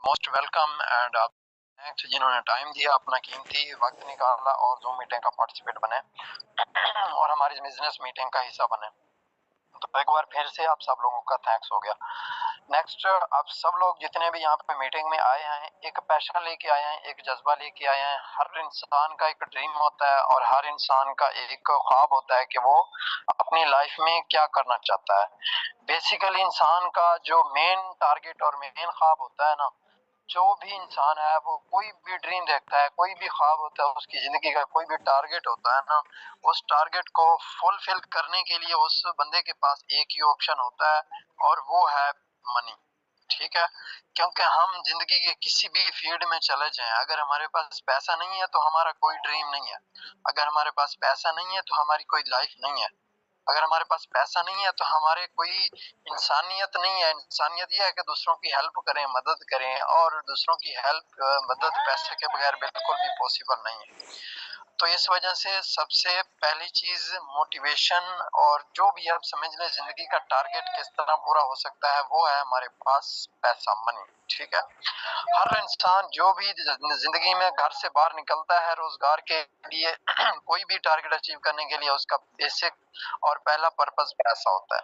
Most welcome and आप next जिन्होंने time दिया, अपना कीमती वक्त निकाला और जूम मीटिंग का पार्टिसिपेट बने और हमारी बिजनेस मीटिंग का हिस्सा बने, तो एक बार फिर से आप सब लोगों का थैंक्स हो गया। नेक्स्ट, आप सब लोग जितने भी यहाँ पे मीटिंग में आए हैं, एक पैशन लेके आए हैं, एक जज्बा लेके आए हैं। हर इंसान का एक ड्रीम होता है और हर इंसान का एक ख्वाब होता है कि वो अपनी लाइफ में क्या करना चाहता है। बेसिकली इंसान का जो मेन टारगेट और मेन ख्वाब होता है ना, जो भी इंसान है वो कोई भी ड्रीम देखता है, कोई भी ख्वाब होता है, उसकी जिंदगी का कोई भी टारगेट होता है ना, उस टारगेट को फुलफिल करने के लिए उस बंदे के पास एक ही ऑप्शन होता है और वो है मनी। ठीक है, क्योंकि हम जिंदगी के किसी भी फील्ड में चले जाएं, अगर हमारे पास पैसा नहीं है तो हमारा कोई ड्रीम नहीं है। अगर हमारे पास पैसा नहीं है तो हमारी कोई लाइफ नहीं है। अगर हमारे पास पैसा नहीं है तो हमारे कोई इंसानियत नहीं है। इंसानियत ये है कि दूसरों की हेल्प करें, मदद करें, और दूसरों की हेल्प मदद पैसे के बगैर बिल्कुल भी पॉसिबल नहीं है। तो इस वजह से सबसे पहली चीज मोटिवेशन, और जो भी आप समझ लें जिंदगी का टारगेट किस तरह पूरा हो सकता है, वो है हमारे पास पैसा, मनी। ठीक है, हर इंसान जो भी जिंदगी में घर से बाहर निकलता है रोजगार के लिए कोई भी टारगेट अचीव करने के लिए, उसका बेसिक और पहला पर्पस पैसा होता है।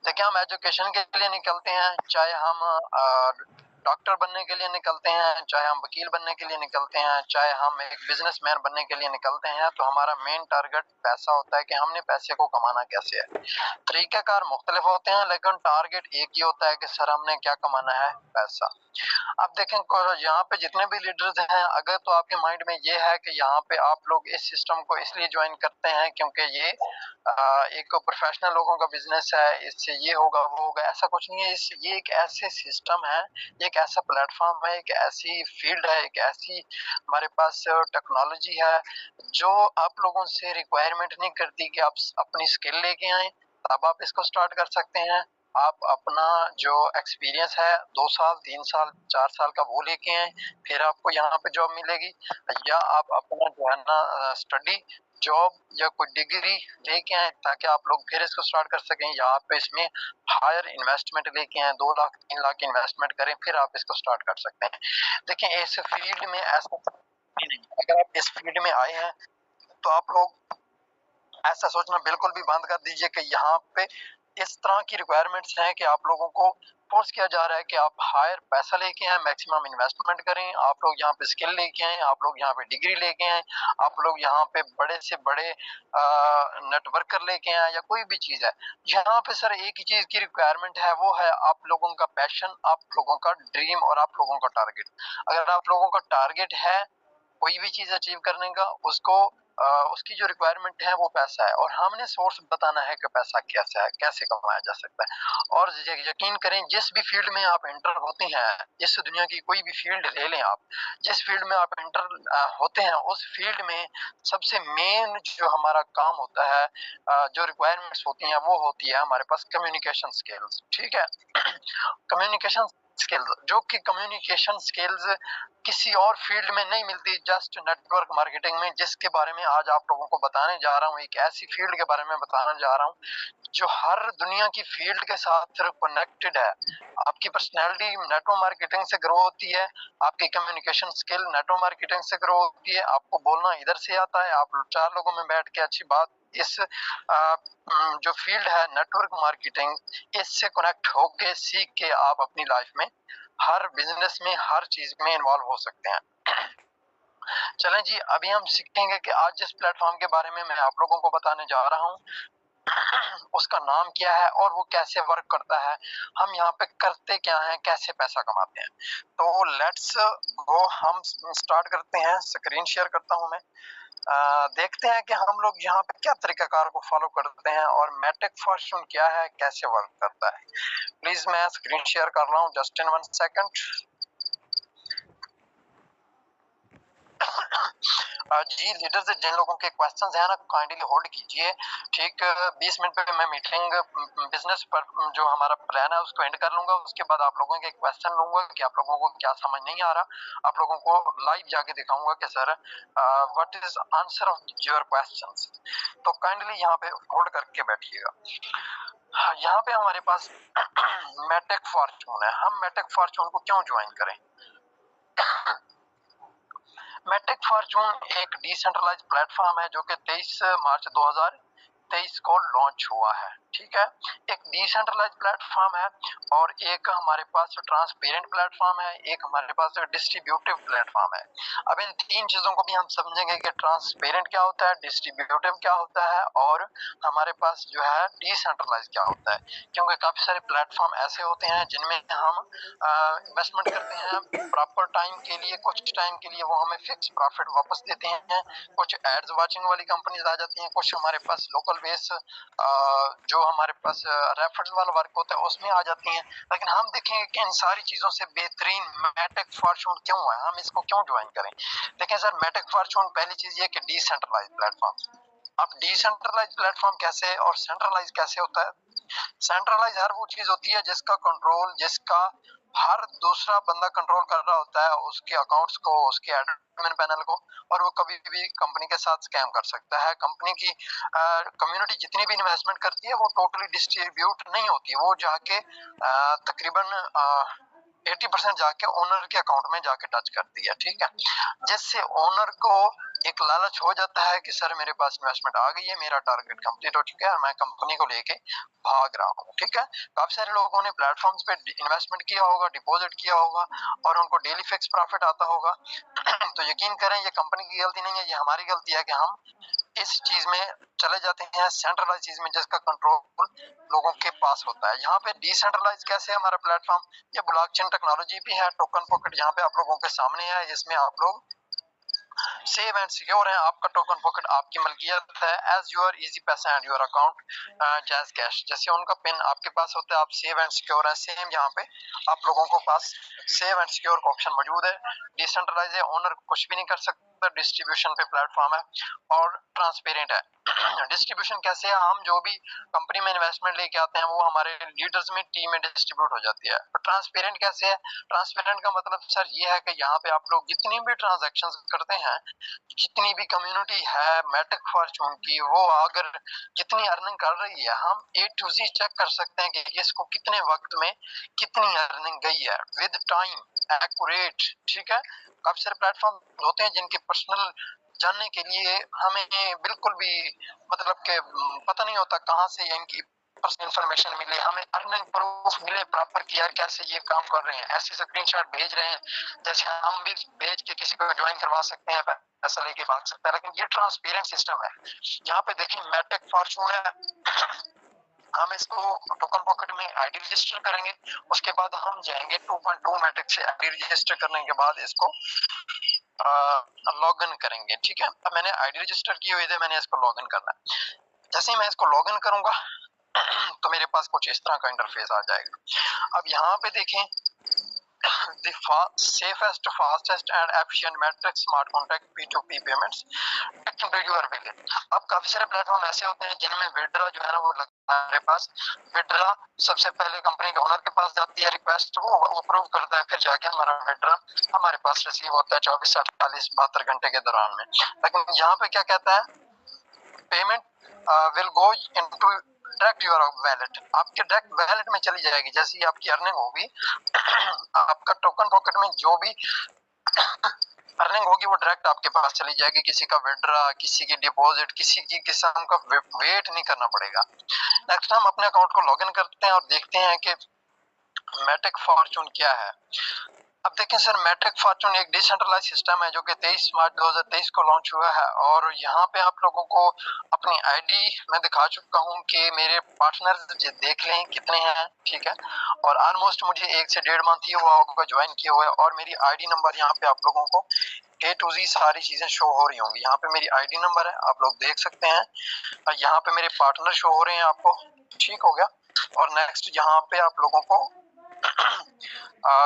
देखिए, हम एजुकेशन के लिए निकलते हैं, चाहे हम डॉक्टर बनने के लिए निकलते हैं, चाहे हम वकील बनने के लिए निकलते हैं, चाहे हम एक बिजनेसमैन बनने के लिए निकलते हैं, तो हमारा मेन टारगेट पैसा होता है कि हमने पैसे को कमाना कैसे है। तरीकाकार मुख्तलिफ होते हैं लेकिन टारगेट एक ही होता है कि सर हमने क्या कमाना है, पैसा। अब देखें, यहाँ पे जितने भी लीडर्स हैं, अगर तो आपके माइंड में ये है कि यहाँ पे आप लोग इस सिस्टम को इसलिए ज्वाइन करते हैं क्योंकि ये एक प्रोफेशनल लोगों का बिजनेस है, इससे ये होगा वो होगा, ऐसा कुछ नहीं है। ये एक ऐसे सिस्टम है, एक ऐसा प्लेटफॉर्म है, एक ऐसी फील्ड है, एक ऐसी हमारे पास टेक्नोलॉजी है जो आप लोगों से रिक्वायरमेंट नहीं करती कि आप अपनी स्किल लेके आए तब आप इसको स्टार्ट कर सकते हैं। आप अपना जो एक्सपीरियंस है 2 साल 3 साल 4 साल का वो लेके आए, फिर आपको यहाँ पे जॉब मिलेगी। या आप अपना जो है ना स्टडी, जॉब या कोई डिग्री लेके आए ताकि आप लोग फिर इसको स्टार्ट कर सकें, या आप इसमें हायर इन्वेस्टमेंट लेके आए, 2 लाख 3 लाख इन्वेस्टमेंट करें, फिर आप इसको स्टार्ट कर सकते हैं। देखिए, इस फील्ड में ऐसा नहीं, अगर आप इस फील्ड में आए हैं तो आप लोग ऐसा सोचना बिल्कुल भी बंद कर दीजिए कि यहाँ पे इस तरह की रिक्वायरमेंट्स हैं कि आप लोगों को फोर्स किया जा रहा है कि आप हायर पैसा लेके आए, मैक्सिमम इन्वेस्टमेंट करें, आप लोग यहाँ पे स्किल लेके आए, आप लोग यहाँ पे डिग्री लेके आए, आप लोग यहाँ पे बड़े से बड़े नेटवर्कर लेके आए, या कोई भी चीज है। यहाँ पे सर एक ही चीज की रिक्वायरमेंट है, वो है आप लोगों का पैशन, आप लोगों का ड्रीम और आप लोगों का टारगेट। अगर आप लोगों का टारगेट है कोई भी चीज अचीव करने का, उसको उसकी जो रिक्वायरमेंट है वो पैसा है, और हमने सोर्स बताना है कि पैसा कैसा है, कैसे कमाया जा सकता है। और यकीन करें, जिस भी फील्ड में आप एंटर होते हैं, इस दुनिया की कोई भी फील्ड ले लें आप, जिस फील्ड में आप एंटर होते हैं, उस फील्ड में सबसे मेन जो हमारा काम होता है, जो रिक्वायरमेंट्स होती हैं, वो होती है हमारे पास कम्युनिकेशन स्किल्स। ठीक है, कम्युनिकेशन स्किल्स, जो कि कम्युनिकेशन स्किल्स किसी और फील्ड में नहीं मिलती, जस्ट नेटवर्क मार्केटिंग में, जिसके बारे में आज आप लोगों को बताने जा रहा हूँ। एक ऐसी फील्ड के बारे में बताने जा रहा हूँ जो हर दुनिया की फील्ड के साथ कनेक्टेड है। आपकी पर्सनैलिटी नेटवर्क मार्केटिंग से ग्रो होती है, आपकी कम्युनिकेशन स्किल नेटवर्क मार्केटिंग से ग्रो होती है, आपको बोलना इधर से आता है, आप 4 लोगों में बैठ के अच्छी बात, इस जो फील्ड है नेटवर्क मार्केटिंग, इससे कनेक्ट होके सीख के आप अपनी लाइफ में हर बिजनेस में हर चीज में इन्वॉल्व हो सकते हैं। चलें जी, अभी हम सीखेंगे कि आज जिस प्लेटफॉर्म के बारे में मैं आप लोगों को बताने जा रहा हूँ उसका नाम क्या है और वो कैसे वर्क करता है, हम यहाँ पे करते क्या हैं, कैसे पैसा कमाते हैं। तो लेट्स गो, हम स्टार्ट करते हैं। स्क्रीन शेयर करता हूँ मैं। देखते हैं कि हम लोग यहाँ पे क्या तरीकाकार को फॉलो करते हैं और मैट्रिक फॉर्चून क्या है, कैसे वर्क करता है। प्लीज मैं स्क्रीन शेयर कर रहा हूँ, जस्ट इन 1 सेकंड। जी लीडर, जिन लोगों के क्वेश्चंस हैं ना, काइंडली होल्ड कीजिए। ठीक 20 मिनट पे मैं मीटिंग बिजनेस पर जो हमारा प्लान है उसको एंड कर लूंगा। उसके बाद आप लोगों के क्वेश्चन लूंगा कि आप लोगों को क्या समझ नहीं आ रहा, आप लोगों को लाइव जाके दिखाऊंगा कि sir what is answer of your questions. तो काइंडली यहाँ पे होल्ड करके बैठिएगा। हाँ, यहाँ पे हमारे पास मेटेक फॉर्चून है। हम मेटेक फॉर्चून को क्यों ज्वाइन करें? मेटेक फॉर्चून एक डिसेंट्रलाइज्ड प्लेटफॉर्म है जो कि 23 मार्च 2023 को लॉन्च हुआ है। ठीक है, एक डिसेंट्रलाइज्ड प्लेटफॉर्म है और एक हमारे पास ट्रांसपेरेंट प्लेटफॉर्म है, एक हमारे पास डिस्ट्रीब्यूटिव प्लेटफॉर्म है। अब इन तीन चीजों को भी हम समझेंगे कि ट्रांसपेरेंट क्या होता है, डिस्ट्रीब्यूटिव क्या होता है और हमारे पास जो है डिसेंट्रलाइज क्या होता है। क्योंकि काफी सारे प्लेटफॉर्म ऐसे होते हैं जिनमें हम इन्वेस्टमेंट करते हैं प्रॉपर टाइम के लिए, कुछ टाइम के लिए वो हमें फिक्स प्रॉफिट वापस देते हैं। कुछ एड्स वाचिंग वाली कंपनीज आ जाती हैं, कुछ हमारे पास लोकल बेस जो हमारे पास रेफरल वाला वर्क होता है उसमें आ जाती हैं। लेकिन हम देखेंगे कि इन सारी चीजों से बेहतरीन मेटेक फॉर्चून क्यों है, हम इसको क्यों ज्वाइन करें। देखें सर, मेटेक फॉर्चून पहली चीज ये कि डिसेंट्रलाइज प्लेटफॉर्म। अब डिसेंट्रलाइज प्लेटफॉर्म कैसे और सेंट्रलाइज कैसे होता है? सेंट्रलाइज हर वो चीज होती है जिसका कंट्रोल, जिसका हर दूसरा बंदा कंट्रोल कर रहा होता है उसके अकाउंट्स को, उसके एडमिन पैनल को, और वो कभी भी कंपनी के साथ स्कैम कर सकता है। कंपनी की कम्युनिटी जितनी भी इन्वेस्टमेंट करती है वो टोटली डिस्ट्रीब्यूट नहीं होती, वो जाके तकरीबन 80% जाके ओनर के अकाउंट में जाके टच करती है। ठीक है, जिससे ओनर को एक लालच हो जाता है कि सर मेरे पास इन्वेस्टमेंट आ गई है, मेरा टारगेट कंप्लीट हो चुका है और मैं कंपनी को लेके भाग रहा हूँ। ठीक है, काफी सारे लोगों ने प्लेटफॉर्म्स पे इन्वेस्टमेंट किया होगा, डिपॉजिट किया होगा और उनको डेली फिक्स प्रॉफिट आता होगा। तो यकीन करें ये कंपनी की गलती नहीं है, ये हमारी गलती है कि हम इस चीज में चले जाते हैं, सेंट्रलाइज चीज में जिसका कंट्रोल लोगों के पास होता है। यहाँ पे डिसेंट्रलाइज कैसे है हमारा प्लेटफॉर्म? ये ब्लॉकचेन टेक्नोलॉजी भी है। टोकन पॉकेट यहाँ पे आप लोगों के सामने है, इसमें आप लोग सेव एंड सिक्योर है। आपका टोकन पॉकेट आपकी मलकियत है, एज योर इजी पैसा and your account jazz cash. जैसे उनका पिन आपके पास होता है, आप सेव एंड सिक्योर है, सेम यहाँ पे आप लोगों को पास सेव एंड सिक्योर का ऑप्शन मौजूद है। डिसेंट्रलाइज है, ओनर कुछ भी नहीं कर सकता, डिस्ट्रीब्यूशन पे प्लेटफॉर्म है और ट्रांसपेरेंट है। डिस्ट्रीब्यूशन कैसे है? हम जो भी कंपनी में इन्वेस्टमेंट लेके आते हैं वो हमारे लीडर्स में, टीम में डिस्ट्रीब्यूट हो जाती है। ट्रांसपेरेंट कैसे है? ट्रांसपेरेंट का मतलब सर ये है कि यहाँ पे आप लोग जितनी भी ट्रांजैक्शंस करते हैं, जितनी भी कम्युनिटी है मेटेक फॉर्चून की, वो अगर जितनी अर्निंग कर रही है, हम A to Z चेक कर सकते हैं कि इसको कितने वक्त में कितनी अर्निंग गई है विद टाइम, एक्यूरेट। ठीक है, काफी सारे प्लेटफॉर्म होते हैं जिनके पर्सनल जानने के लिए हमें बिल्कुल भी मतलब के पता नहीं होता कहाँ से इनकी पर्सनल इंफॉर्मेशन मिले, हमें अर्निंग प्रूफ मिले प्रॉपर कि यार कैसे ये काम कर रहे हैं, ऐसे स्क्रीनशॉट भेज रहे हैं जैसे हम भी भेज के किसी को ज्वाइन करवा सकते हैं, पैसा लेके भाग सकता है। लेकिन ये ट्रांसपेरेंट सिस्टम है। यहाँ पे देखिए मेटेक फॉर्चून है, हम इसको टोकन पॉकेट में आईडी रजिस्टर करेंगे, उसके बाद हम जाएंगे 2.2 मैट्रिक से आईडी रजिस्टर करने के बाद इसको लॉग इन करेंगे। ठीक है, अब मैंने आईडी रजिस्टर की हुई है, मैंने इसको लॉग इन करना है। जैसे ही मैं इसको लॉग इन करूंगा तो मेरे पास कुछ इस तरह का इंटरफेस आ जाएगा। अब यहाँ पे देखें, the safest, fastest and efficient metric smart contract P2P payments into your wallet। अब काफी सारे प्लेटफॉर्म ऐसे होते हैं जिनमें विड्रॉ जो है ना वो लगता है हमारे पास। विड्रॉ सबसे पहले कंपनी के ओनर के पास जाती है रिक्वेस्ट, वो अप्रूव करता है, फिर जाके हमारा विड्रॉ हमारे पास रिसीव होता है 24 से 48 72 घंटे के दौरान में। लेकिन यहाँ पे क्या कहता है, payment will go into direct your wallet, आपके डायरेक्ट वैलेट में चली जाएगी। जैसे ही आपकी अर्निंग होगी आपका टोकन पॉकेट में जो भी अर्निंग होगी वो डायरेक्ट आपके पास चली जाएगी। किसी का विड्रॉ, किसी की डिपॉजिट, किसी की किस्म का वेट नहीं करना पड़ेगा। नेक्स्ट हम अपने अकाउंट को लॉगिन करते हैं और देखते हैं कि मेटेक फॉर्चून क्या है। अब देखें सर, मेट्रिक फॉर्चून एक डिसेंट्रलाइज सिस्टम है जो कि 23 मार्च 2023 को लॉन्च हुआ है और यहाँ पे आप लोगों को अपनी आईडी मैं दिखा चुका हूँ कि मेरे पार्टनर्स देख लें कितने हैं। ठीक है, और ऑलमोस्ट मुझे 1 से 1.5 मंथ ही हुआ होगा ज्वाइन किया हुआ है और मेरी आईडी नंबर यहाँ पे आप लोगों को A to Z सारी चीजें शो हो रही होंगी। यहाँ पे मेरी आईडी नंबर है, आप लोग देख सकते हैं, और यहाँ पे मेरे पार्टनर शो हो रहे हैं आपको। ठीक हो गया, और नेक्स्ट यहाँ पे आप लोगों को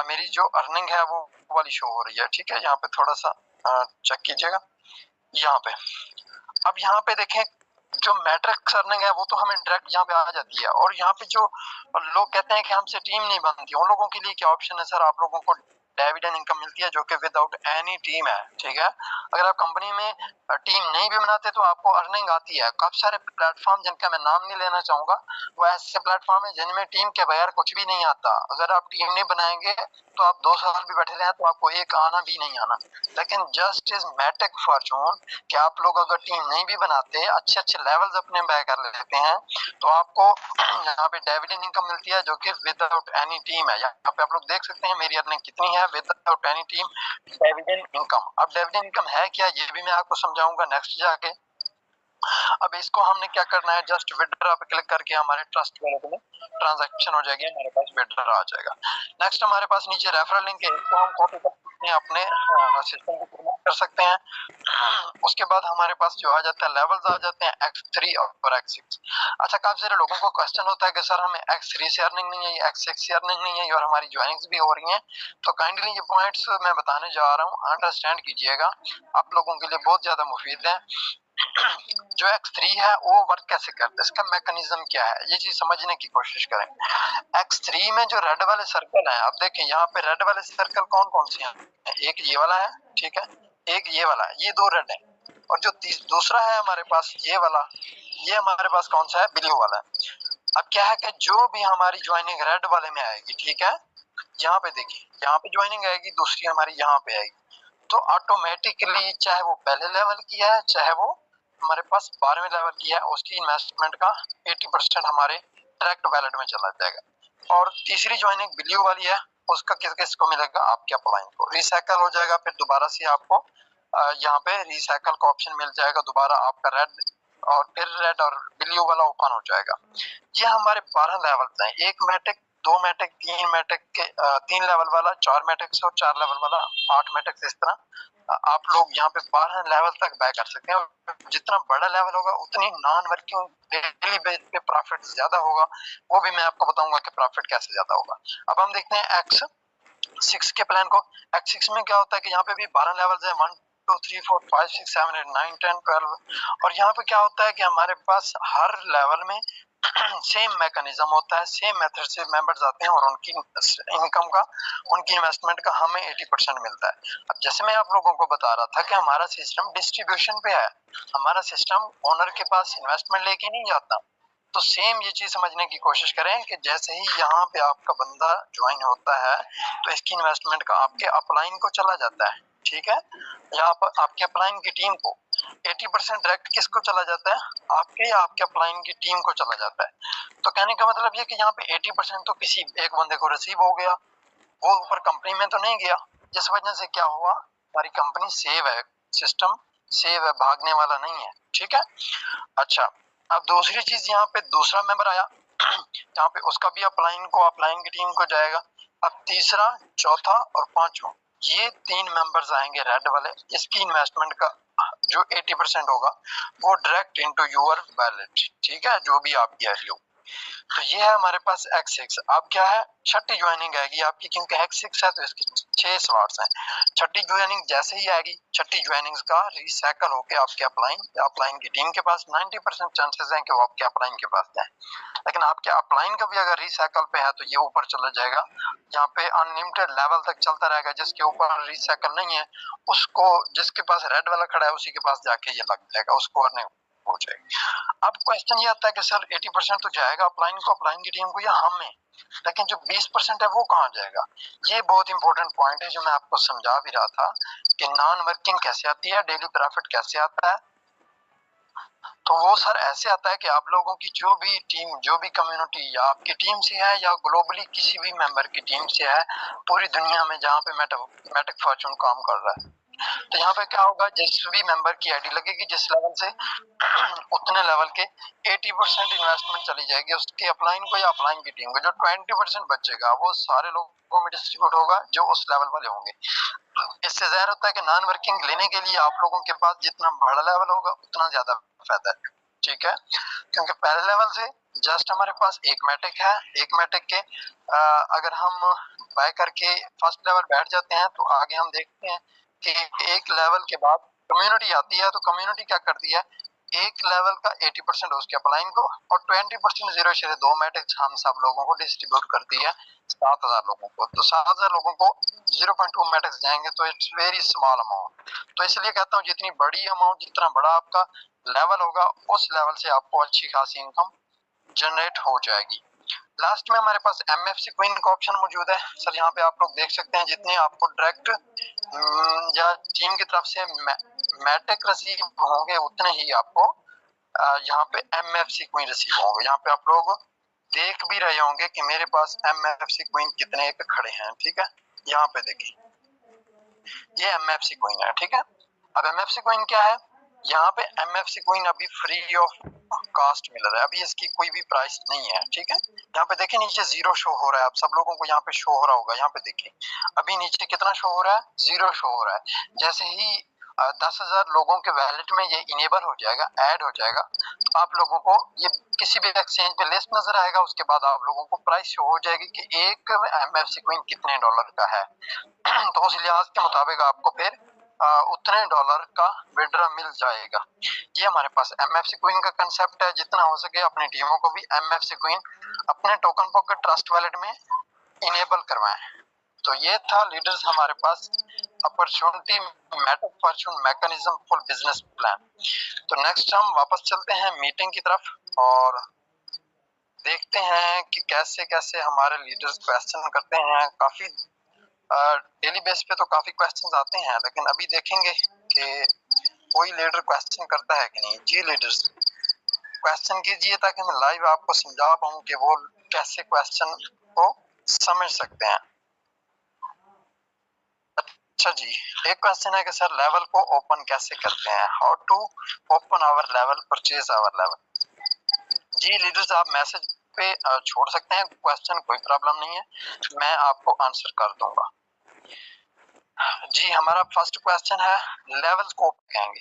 मेरी जो अर्निंग है वो वाली शो हो रही है। ठीक है, यहाँ पे थोड़ा सा चेक कीजिएगा यहाँ पे। अब यहाँ पे देखें, जो मैट्रिक्स अर्निंग है वो तो हमें डायरेक्ट यहाँ पे आ जाती है, और यहाँ पे जो लोग कहते हैं कि हमसे टीम नहीं बनती, उन लोगों के लिए क्या ऑप्शन है सर? आप लोगों को डिविडेंड इनकम मिल मिलती है जो कि विदाउट एनी टीम है, ठीक है। अगर आप कंपनी में टीम नहीं भी बनाते तो आपको अर्निंग आती है। काफी सारे प्लेटफॉर्म जिनका मैं नाम नहीं लेना चाहूंगा, वो ऐसे प्लेटफॉर्म है जिनमें टीम के बगैर कुछ भी नहीं आता। अगर आप टीम नहीं बनाएंगे तो आप 2 साल भी बैठे रहे तो आपको एक आना भी नहीं आना। लेकिन जस्ट इज मैटिक फॉर्चून कि आप लोग अगर टीम नहीं भी बनाते, अच्छे अच्छे लेवल्स अपने बाय कर लेते हैं, तो आपको यहाँ पे डिविडेंड इनकम मिलती है जो कि विदाउट एनी टीम है। यहाँ पे आप लोग देख सकते हैं मेरी अर्निंग कितनी है without any team, dividend income. अब डिविडेंड इनकम है क्या, ये भी मैं आपको समझाऊंगा नेक्स्ट जाके। अब इसको हमने क्या करना है, जस्ट विड्रॉ पे क्लिक करके हमारे ट्रस्ट वॉलेट में ट्रांजैक्शन हो जाएगी, हमारे पास विड्रॉ आ जाएगा। नेक्स्ट हमारे पास नीचे रेफरल लिंक है, इसको हम कॉपी कर सकते हैं, अपने सिस्टम को प्रमोट कर सकते हैं। उसके बाद हमारे पास जो आ जाता है लेवल्स आ जाते हैं X3 और X6। अच्छा, काफी सारे लोगों को क्वेश्चन होता है कि सर हमें X3 से अर्निंग नहीं है, X6 से अर्निंग नहीं है और हमारी ज्वाइनिंग्स भी हो रही हैं। तो काइंडली ये पॉइंट्स मैं बताने जा रहा हूँ, अंडरस्टैंड कीजिएगा, आप लोगों के लिए बहुत ज्यादा मुफीद है। जो X3 है वो वर्क कैसे करता है, इसका मैकेनिज्म क्या है, ये चीज समझने की कोशिश करें। X3 में जो रेड वाले सर्कल हैं, आप देखें यहाँ पे रेड वाले सर्कल कौन कौन से हैं, एक ये वाला है, ठीक है, एक ये वाला है, ये 2 रेड है, और जो दूसरा है हमारे पास ये वाला, ये हमारे पास कौन सा है, ब्लू वाला है। अब क्या है कि जो भी हमारी ज्वाइनिंग रेड वाले में आएगी, ठीक है, यहाँ पे देखिए, यहाँ पे ज्वाइनिंग आएगी, दूसरी हमारी यहाँ पे आएगी, तो ऑटोमेटिकली चाहे वो पहले लेवल की है चाहे वो हमारे पास 12वें लेवल की है, उसकी इन्वेस्टमेंट का 80% हमारे डायरेक्ट वैलेट में चला जाएगा। और तीसरी ज्वाइनिंग ब्लू वाली है, उसका किस किस को मिलेगा, आपके अपलाइन को रिसाइकल हो जाएगा, फिर दोबारा से आपको यहाँ पे रिसाइकल का ऑप्शन मिल जाएगा, दोबारा आपका रेड और फिर रेड और ब्लू वाला ओपन हो जाएगा। ये हमारे 12 लेवल्स हैं, 1 मैटिक, 2 मैटिक, 3 मैटिक के 3 लेवल वाला, 4 मैटिक और 4 लेवल वाला, 8 मैटिक। इस तरह आप लोग यहाँ पे 12 लेवल तक बाय कर सकते हैं, और जितना बड़ा लेवल होगा उतनी नॉन वर्किंग डेली बेस पे प्रॉफिट ज्यादा होगा। वो भी मैं आपको बताऊंगा कि प्रॉफिट कैसे ज्यादा होगा। अब हम देखते हैं X6 के प्लान को। X6 में क्या होता है कि यहाँ पे भी 12 लेवल्स है, 1 2 3 4 5 6 7 8 9 10 12। और यहाँ पे क्या होता है कि हमारे पास हर लेवल में सेम मैकेनिज्म होता है, सेम मेथड से मेंबर्स आते हैं और उनकी इनकम का, उनकी इन्वेस्टमेंट का हमें 80% मिलता है। अब जैसे मैं आप लोगों को बता रहा था कि हमारा सिस्टम डिस्ट्रीब्यूशन पे है, हमारा सिस्टम ओनर के पास इन्वेस्टमेंट लेके नहीं जाता। तो सेम ये चीज समझने की कोशिश करें कि जैसे ही यहाँ पे आपका बंदा ज्वाइन होता है तो इसकी इन्वेस्टमेंट का आपके अपलाइन को चला जाता है, ठीक है, यहाँ पर आपके अपलाइन की टीम को 80% डायरेक्ट किसको चला जाता है, आपके या आपके अपलाइन की टीम को चला जाता है। तो कहने का मतलब ये कि यहाँ पे 80% तो किसी एक बंदे को रिसीव हो गया, वो ऊपर कंपनी में तो नहीं गया, जिस वजह से क्या हुआ, हमारी कंपनी सेव है, सिस्टम सेव है, भागने वाला नहीं है, ठीक है। अच्छा, अब दूसरी चीज, यहाँ पे दूसरा मेंबर आया, यहाँ पे उसका भी अपलाइन को, अपलाइन की टीम को जाएगा। अब तीसरा, चौथा और पांचवा, ये 3 मेंबर्स आएंगे रेड वाले, इसकी इन्वेस्टमेंट का जो 80% होगा वो डायरेक्ट इनटू योर वैलेट, ठीक है, जो भी आपकी वैल्यू। तो ये है हमारे पास X6। अब क्या है, छठी ज्वाइनिंग आएगी आपकी, क्योंकि X6 है तो इसकी 6 स्लॉट्स हैं। छठी ज्वाइनिंग जैसे ही आएगी, छठी ज्वाइनिंग्स का रिसाइकल होके आपके अपलाइन की टीम के पास 90% चांसेस हैं कि वो आपके अपलाइन के पास जाए। लेकिन आपके अपलाइन का भी अगर रिसाइकल पे है तो ये ऊपर चला जाएगा, यहाँ पे अनलिमिटेड लेवल तक चलता रहेगा। जिसके ऊपर रिसाइकल नहीं है उसको, जिसके पास रेड वाला खड़ा है उसी के पास जाके ये लग जाएगा, उसको अर्निंग हो जाएगी। अब क्वेश्चन ये आता है कि सर 80% तो जाएगा अपलाइन को, अपलाइन की टीम को या हमें, लेकिन जो 20% है वो कहाँ जाएगा। ये बहुत इंपॉर्टेंट पॉइंट है जो मैं आपको समझा भी रहा था कि नॉन वर्किंग कैसे आती है, डेली प्रॉफिट कैसे आता है। तो वो सर ऐसे आता है कि आप लोगों की जो भी टीम, जो भी कम्युनिटी या आपकी टीम से है या ग्लोबली किसी भी मेंबर की टीम से है, पूरी दुनिया में जहाँ पे मैटिक फॉर्चून काम कर रहा है, तो यहाँ पे क्या होगा, जिस भी मेंबर की आईडी लगेगी जिस लेवल से, उतने लेवल के 80% इन्वेस्टमेंट चली जाएगी उसके अपलाइन को या अपलाइन की टीम को। जो 20% बचेगा वो सारे लोगों में डिस्ट्रीब्यूट होगा जो उस लेवल वाले होंगे। इससे जाहिर होता है कि नॉन वर्किंग लेने के लिए आप लोगों के पास जितना बड़ा लेवल होगा उतना ज्यादा फायदा है, ठीक है। क्योंकि पहले लेवल से जस्ट हमारे पास एक मैटिक है, एक मैटिक के अगर हम बाय करके फर्स्ट लेवल बैठ जाते हैं तो आगे हम देखते हैं कि एक लेवल के बाद कम्युनिटी आती है। तो कम्युनिटी क्या करती है, एक लेवल का 80% उसके अपलाइन को और 20% 0.2 मैट्रिक्स हम सब लोगों को डिस्ट्रीब्यूट करती है 7,000 लोगों को। तो 7,000 लोगों को 0.2 मैट्रिक्स जाएंगे तो इट्स वेरी स्मॉल अमाउंट। तो इसलिए कहता हूँ जितनी बड़ी अमाउंट, जितना बड़ा आपका लेवल होगा, उस लेवल से आपको अच्छी खासी इनकम जनरेट हो जाएगी। लास्ट में हमारे पास MFC क्वीन का ऑप्शन मौजूद है। सर यहाँ पे आप लोग देख सकते हैं जितने आपको डायरेक्ट या टीम की तरफ से मैट्रिक रिसीव होंगे उतने ही आपको यहाँ पे MFC क्वीन रिसीव होंगे। यहाँ पे आप लोग देख भी रहे होंगे कि मेरे पास MFC क्वीन कितने पे खड़े हैं। ठीक है, यहाँ पे देखिए ये MFC क्वीन है। ठीक है, अब MFC क्वीन क्या है? यहाँ पे MFC क्वीन अभी फ्री ऑफ कास्ट मिल रहा है, अभी इसकी कोई भी प्राइस नहीं है। ठीक है, यहाँ पे देखिए नीचे 0 शो हो रहा है, आप सब लोगों को यहाँ पे शो हो रहा होगा। यहाँ पे देखिए अभी नीचे कितना शो हो रहा है? 0 शो हो रहा है। जैसे ही 10,000 लोगों के वैलेट में ये इनेबल हो जाएगा, ऐड हो जाएगा, तो आप लोगों को ये किसी भी एक्सचेंज पे लिस्ट नजर आएगा। उसके बाद आप लोगों को प्राइस शो हो जाएगी कि एक MFC क्वीन कितने डॉलर का है। तो उस लिहाज के मुताबिक आपको फिर उतने डॉलर का विड्रॉ मिल जाएगा। ये हमारे पास MFC क्वीन का कंसेप्ट है। जितना हो सके अपनी टीमों को भी MFC क्वीन अपने टोकन पॉकेट ट्रस्ट वॉलेट में इनेबल करवाएं। तो ये था लीडर्स हमारे पास opportunity matter fortune mechanism for business plan. तो नेक्स्ट हम वापस चलते हैं मीटिंग की तरफ और देखते हैं कि कैसे कैसे हमारे लीडर्स क्वेश्चन करते हैं। काफी डेली बेस पे तो काफी क्वेश्चंस आते हैं, लेकिन अभी देखेंगे कि कोई लीडर क्वेश्चन करता है कि नहीं। जी लीडर्स क्वेश्चन कीजिए ताकि मैं लाइव आपको समझा पाऊँ कि वो कैसे क्वेश्चन को समझ सकते हैं। अच्छा जी, एक क्वेश्चन है कि सर लेवल को ओपन कैसे करते हैं? How to open our level, purchase our level. जी लीडर्स आप मैसेज पे छोड़ सकते हैं क्वेश्चन, कोई प्रॉब्लम नहीं है, मैं आपको आंसर कर दूंगा। जी हमारा फर्स्ट क्वेश्चन है लेवल्स को ओपन करेंगे।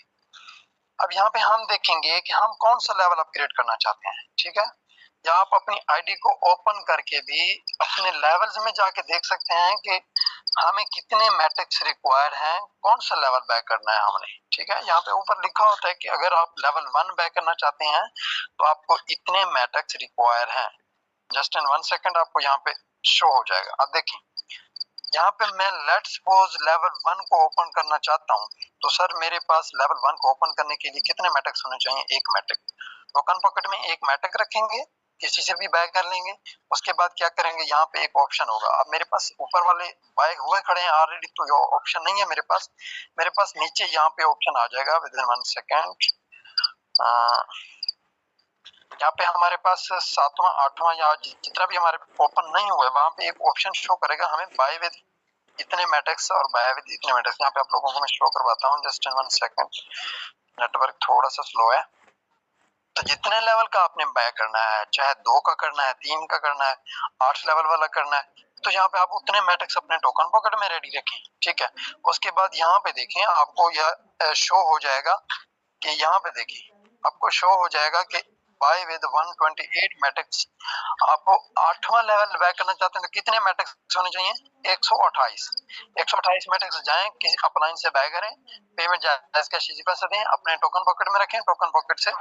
अब यहाँ पे हम देखेंगे कि हम कौन सा लेवल अपग्रेड करना चाहते हैं। ठीक है, या आप अपनी आईडी को ओपन करके भी अपने लेवल्स में जाके देख सकते हैं कि हमें कितने मैट्रिक्स रिक्वायर्ड हैं, कौन सा लेवल बैक करना है हमने। ठीक है, यहाँ पे ऊपर लिखा होता है कि अगर आप लेवल 1 बैक करना चाहते हैं तो आपको इतने मैट्रिक्स रिक्वायर हैं। जस्ट इन 1 सेकंड आपको यहाँ पे शो हो जाएगा। अब देखिए यहाँ पे मैं लेट्स सपोज लेवल 1 को ओपन करना चाहता हूँ, तो सर मेरे पास लेवल 1 को ओपन करने के लिए कितने मैट्रिक्स होने चाहिए? 1 मैट्रिक। टोकन पॉकेट में 1 मैट्रिक रखेंगे, किसी से भी बाय कर लेंगे। उसके बाद क्या करेंगे, यहाँ पे एक ऑप्शन होगा। अब मेरे पास ऊपर वाले बाय हुए खड़े हैं ऑलरेडी, तो ये ऑप्शन नहीं है मेरे पास। मेरे पास नीचे यहाँ पे ऑप्शन आ जाएगा विद इन 1 सेकेंड। यहाँ पे हमारे पास 7वां 8वां या जितना भी हमारे ओपन नहीं हुआ है वहां पे एक ऑप्शन शो करेगा हमें बाय विद इतने मैट्रिक्स और बाय विद इतने मैट्रिक्स। यहाँ पे आप लोगों को मैं शो करवाता हूँ, जस्ट इन 1 सेकेंड, नेटवर्क थोड़ा सा स्लो है। तो जितने लेवल का आपने बाय करना है, चाहे 2 का करना है, 3 का करना है, 8 लेवल वाला करना है, तो यहाँ पे आप उतने मैट्रिक्स अपने टोकन पॉकेट में रेडी रखें। ठीक है, उसके बाद यहाँ पे देखें आपको यह शो हो जाएगा कि यहाँ पे देखिए आपको शो हो जाएगा कि बाय विद 128 मैट्रिक्स। आपको 8वां लेवल बैक करना चाहते हैं तो कितने मैट्रिक्स होने चाहिए? 128। 128 मैट्रिक्स जाएं किसी अपलाइन से बाय करें, पेमेंट जायज कैश इजी पैसे दें, अपने टोकन पॉकेट में रखें। टोकन पॉकेट से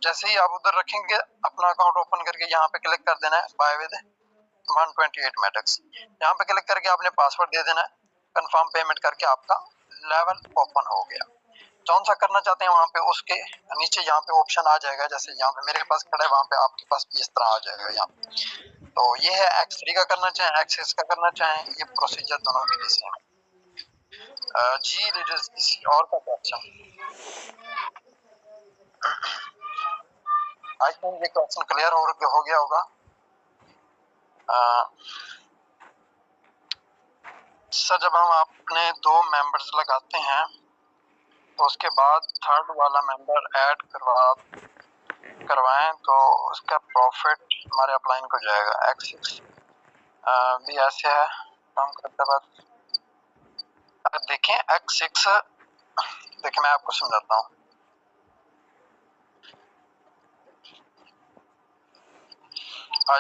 जैसे ही आप उधर रखेंगे अपना अकाउंट ओपन करके यहाँ पे क्लिक कर देना है बाय विद 128 मैट्रिक्स। यहाँ पे क्लिक करके आपने पासवर्ड दे देना है, कंफर्म पेमेंट करके आपका लेवल ओपन हो गया। कौन सा करना चाहते हैं वहां पे उसके नीचे यहाँ पे ऑप्शन आ जाएगा। जैसे यहाँ पे मेरे पास खड़ा है, वहां पे आपके पास भी इस तरह आ जाएगा यहाँ पे। तो ये है X3 का करना चाहें, X6 का करना चाहें, ये प्रोसीजर दोनों के लिए सेम है। जी लीडर्स किसी और का क्वेश्चन? आई थिंक ये क्वेश्चन क्लियर हो गया होगा। सर जब हम अपने 2 मेंबर्स लगाते हैं तो उसके बाद थर्ड वाला मेंबर ऐड करवाएं तो उसका प्रॉफिट हमारे अपलाइन को जाएगा। X6 भी ऐसे है काम करते वक्त। देखें X6, देखिए मैं आपको समझाता हूँ।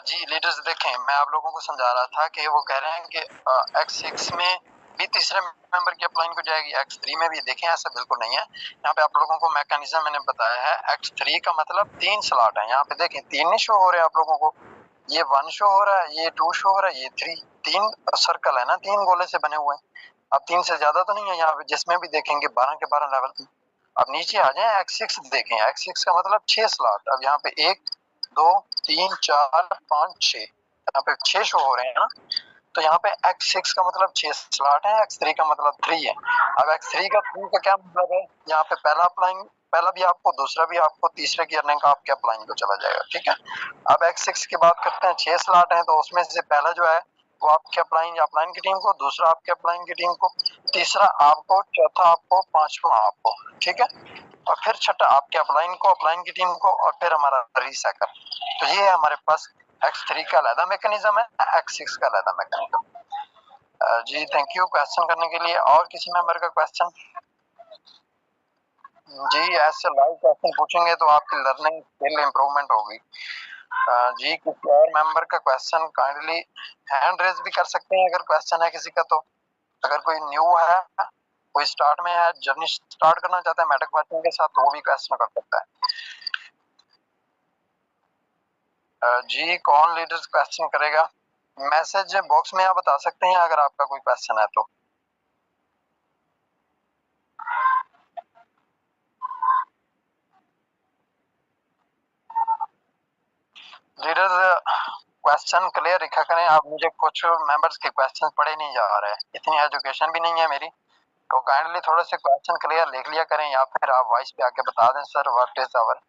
जी लीडर्स देखें मैं आप लोगों को समझा रहा था कि वो कह रहे हैं कि X6 में भी तीसरे मेंबर की अपलाइन को जाएगी। X3 में भी देखें ऐसा बिल्कुल नहीं है। यहाँ पे आप लोगों को मैकेनिज्म मैंने बताया है। X3 का मतलब 3 स्लॉट है। यहाँ पे देखें 3 नहीं शो हो रहे हैं आप लोगों को, ये 1 शो हो रहा है, ये 2 शो हो रहा है, ये 3। 3 सर्कल है ना, 3 गोले से बने हुए हैं। अब 3 से ज्यादा तो नहीं है यहाँ पे, जिसमें भी देखेंगे 12 के 12 लेवल। अब नीचे आ जाए X6 देखें, X6 का मतलब 6 स्लॉट। अब यहाँ पे 1 2 3 4 5 6, यहाँ पे 6 शो हो रहे हैं ना। तो यहाँ पे X6 का मतलब 6 स्लॉट है, X3 का मतलब 3 है। अब X3 का 3 का क्या मतलब है, यहाँ पे पहला अपलाइन, पहला भी आपको, दूसरा भी आपको, तीसरे की अर्निंग का आपके अपलाइन को चला जाएगा। ठीक है। अब X6 की बात करते हैं, 6 स्लॉट है, तो उसमें से पहला जो है वो आपके अपलाइन, अपलाइन की टीम को, दूसरा आपके अपलाइन की टीम को, तीसरा आपको, चौथा आपको, पांचवा आपको। ठीक है। और फिर छठा आपके अपलाइन को, अपलाइन की टीम को, और फिर हमारा रीसाइकल। तो ये है हमारे पास X3 का अलग मैकेनिज्म है, X6 का अलग मैकेनिज्म। जी थैंक यू क्वेश्चन करने के लिए। और किसी मेंबर का क्वेश्चन? जी ऐसे लाइव क्वेश्चन पूछेंगे तो आपकी लर्निंग स्किल इंप्रूवमेंट होगी। जी किसी और मेंबर का क्वेश्चन काइंडली हैंड रेज भी कर सकते हैं अगर क्वेश्चन है किसी का। तो अगर कोई न्यू है, कोई स्टार्ट में है, जर्नी स्टार्ट करना चाहता है मेटक वाचिंग के साथ, तो वो भी क्वेश्चन कर सकता है। जी कौन लीडर्स क्वेश्चन करेगा? मैसेज बॉक्स में आप बता सकते हैं अगर आपका कोई क्वेश्चन है तो। लीडर्स क्वेश्चन क्लियर लिखा करें आप। मुझे कुछ मेंबर्स के क्वेश्चन पढ़े नहीं जा रहे हैं, इतनी एजुकेशन भी नहीं है मेरी, तो काइंडली थोड़े से क्वेश्चन क्लियर लिख लिया करें, या फिर आप वॉइस पे आके बता दें sir what is our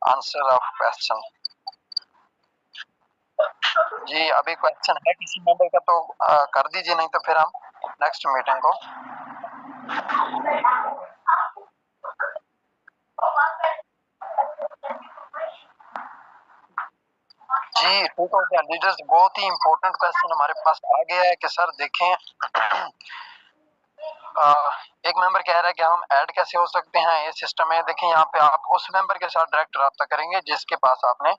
answer of question. जी अभी क्वेश्चन है किसी मेंबर का तो कर दीजिए, नहीं तो फिर हम नेक्स्ट मीटिंग को। जी ठीक हो गया लीडर्स। बहुत ही इंपॉर्टेंट क्वेश्चन हमारे पास आ गया है कि सर देखें एक मेंबर कह रहा है कि हम ऐड कैसे हो सकते हैं, ये सिस्टम है। देखिए यहाँ पे आप उस मेंबर के साथ डायरेक्ट रब्ता करेंगे जिसके पास आपने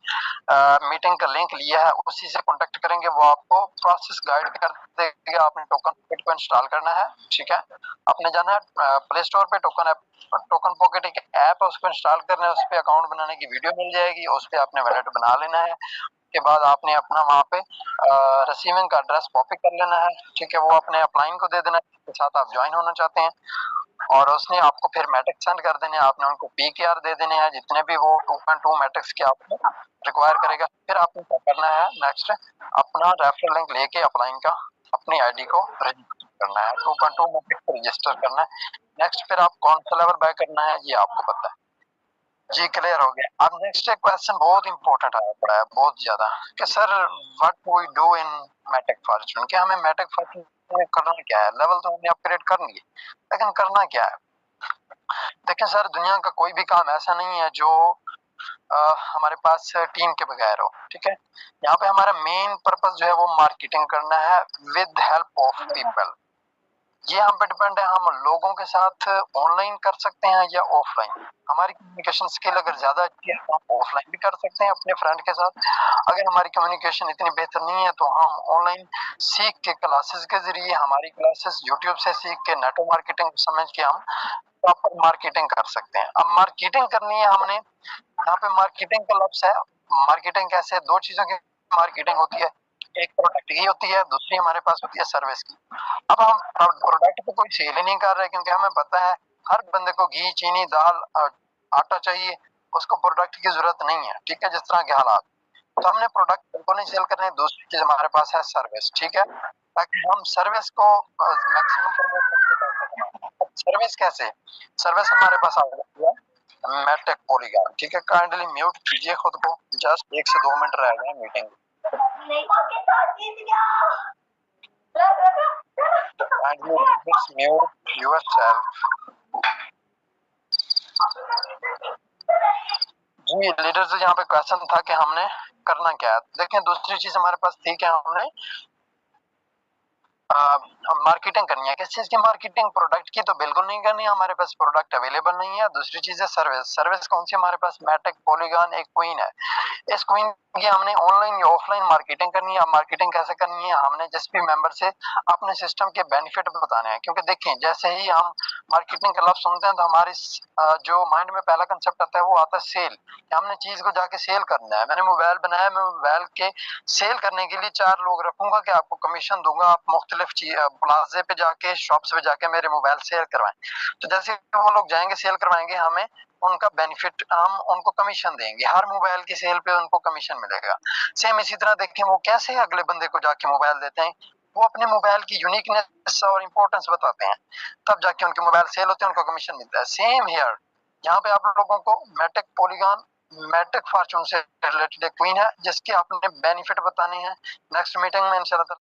मीटिंग का लिंक लिया है, उसी से कांटेक्ट करेंगे, वो आपको प्रोसेस गाइड कर देगा। आपने टोकन पॉकेट को इंस्टॉल करना है। ठीक है। आपने जाना है प्ले स्टोर पे, टोकन पॉकेट एक ऐप है, उसको इंस्टॉल करना है। उस पर अकाउंट बनाने की वीडियो मिल जाएगी, उस पर आपने वैलेट बना लेना है। के बाद आपने अपना वहाँ पे रिसीविंग का एड्रेस कॉपी कर लेना है। ठीक है। वो अपने अपलाइन को दे देना है जिसके साथ आप ज्वाइन होना चाहते हैं, और उसने आपको फिर मैट्रिक्स सेंड कर देने हैं। आपने उनको पीकेआर दे देने हैं जितने भी वो 2.2 मैट्रिक्स के आपको रिक्वायर करेगा। फिर आपको क्या करना है नेक्स्ट, अपना रेफरल लिंक लेके अपलाइन का अपनी आईडी को रजिस्टर करना है, 2.2 मैट्रिक्स को रजिस्टर करना है। नेक्स्ट फिर आप कौन सा लेवल बाय करना है ये आपको पता है। जी क्लियर हो गया। अब नेक्स्ट एक क्वेश्चन बहुत इंपॉर्टेंट आया पड़ा है, बहुत ज्यादा, कि sir what we do in matric fortune, कि हमें मैट्रिक फॉर्चून में करना क्या है। लेवल तो हमने अपग्रेड कर लिए, लेकिन करना क्या है। देखिए सर दुनिया का कोई भी काम ऐसा नहीं है जो हमारे पास टीम के बगैर हो। ठीक है। यहाँ पे हमारा मेन पर्पस जो है वो मार्केटिंग करना है विद हेल्प ऑफ पीपल। ये हम पे डिपेंड है, हम लोगों के साथ ऑनलाइन कर सकते हैं या ऑफलाइन। हमारी कम्युनिकेशन स्किल अगर ज्यादा अच्छी है तो हम ऑफलाइन भी कर सकते हैं अपने फ्रेंड के साथ। अगर हमारी कम्युनिकेशन इतनी बेहतर नहीं है तो हम ऑनलाइन सीख के क्लासेस के जरिए, हमारी क्लासेस यूट्यूब से सीख के नेटवर्क मार्केटिंग समझ के हम प्रॉपर मार्केटिंग कर सकते हैं। अब मार्केटिंग करनी है हमने, यहाँ पे मार्केटिंग का लफ्ज है। मार्केटिंग कैसे है, दो चीजों की मार्केटिंग होती है, एक प्रोडक्ट की होती है, दूसरी हमारे पास होती है सर्विस की। अब हम प्रोडक्ट को कोई सेल ही नहीं कर रहे क्योंकि हमें पता है हर बंदे को घी चीनी दाल आटा चाहिए, उसको प्रोडक्ट की जरूरत नहीं है। ठीक है। जिस तरह के हालात, तो हमने प्रोडक्ट को नहीं सेल करने, दूसरी चीज हमारे पास है सर्विस। ठीक है। ताकि हम सर्विस को मैक्सिमम प्रमोट करके, सर्विस कैसे, सर्विस हमारे पास आ जाती है मैटेक पॉलीगॉन। ठीक है। काइंडली म्यूट कीजिए खुद को, जस्ट 1 से 2 मिनट रह गए मीटिंग। Kindly mute yourself. जी लीडर से यहाँ पे क्वेश्चन था कि हमने करना क्या है। देखें दूसरी चीज हमारे पास थी कि हमने मार्केटिंग करनी है। किस चीज की मार्केटिंग? प्रोडक्ट की तो बिल्कुल नहीं करनी है, हमारे पास प्रोडक्ट अवेलेबल नहीं है। दूसरी चीज है सर्विस। सर्विस कौन सी? हमारे पास मैटेक, पॉलीगॉन, एक क्वीन है। इस क्वीन की हमने ऑनलाइन या ऑफलाइन मार्केटिंग करनी है। मार्केटिंग कैसे करनी है? हमने जिस भी मेंबर से अपने सिस्टम के बेनिफिट बताने हैं, क्योंकि देखें जैसे ही हम मार्केटिंग का लफ्ज सुनते हैं तो हमारी जो माइंड में पहला कंसेप्ट आता है वो आता है सेल। हमने चीज को जाके सेल करना है। मैंने मोबाइल बनाया, मैं मोबाइल के सेल करने के लिए 4 लोग रखूंगा कि आपको कमीशन दूंगा, आप मुख्तलिफ प्लाजे पे जाके, शॉप्स पे जाके मेरे मोबाइल सेल करवाएं। तो जैसे वो लोग जाएंगे, सेल करवाएंगे, हमें उनका बेनिफिट, हम उनको कमीशन देंगे। हर मोबाइल की सेल पे उनको कमीशन मिलेगा। सेम इसी तरह देखें वो कैसे अगले बंदे को जाके मोबाइल देते हैं, वो अपने मोबाइल की यूनिकनेस और इंपॉर्टेंस बताते हैं, तब जाके उनके मोबाइल सेल होते हैं, उनको कमीशन मिलता है। सेम हियर, यहाँ पे आप लोगों को मैटेक, पॉलीगॉन, मैट्रिक फॉर्चून से रिलेटेड एक क्वीन है जिसके आपने बेनिफिट बताने हैं। नेक्स्ट मीटिंग में इंशाल्लाह